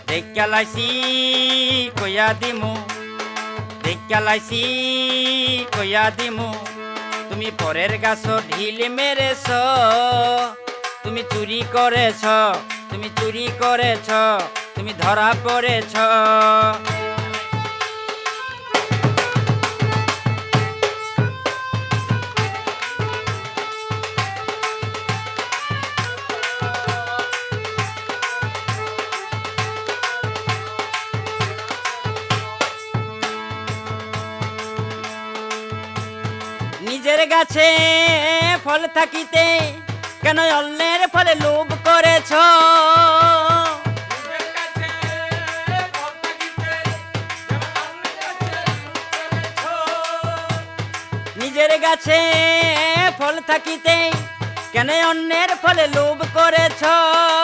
দেখা লাইছি কইয়া দিমু, দেখা লাইছি কইয়া দিমু, তুমি পরের গাছ ঢিল মেরেছ, তুমি চুরি করেছ, তুমি চুরি করেছ, তুমি ধরা পড়েছ। নিজের গাছে ফল থাকিতে কেন অন্যের ফলে লোভ করেছ? নিজের গাছে ফল থাকিতে কেন অন্যের ফলে লোভ করেছ?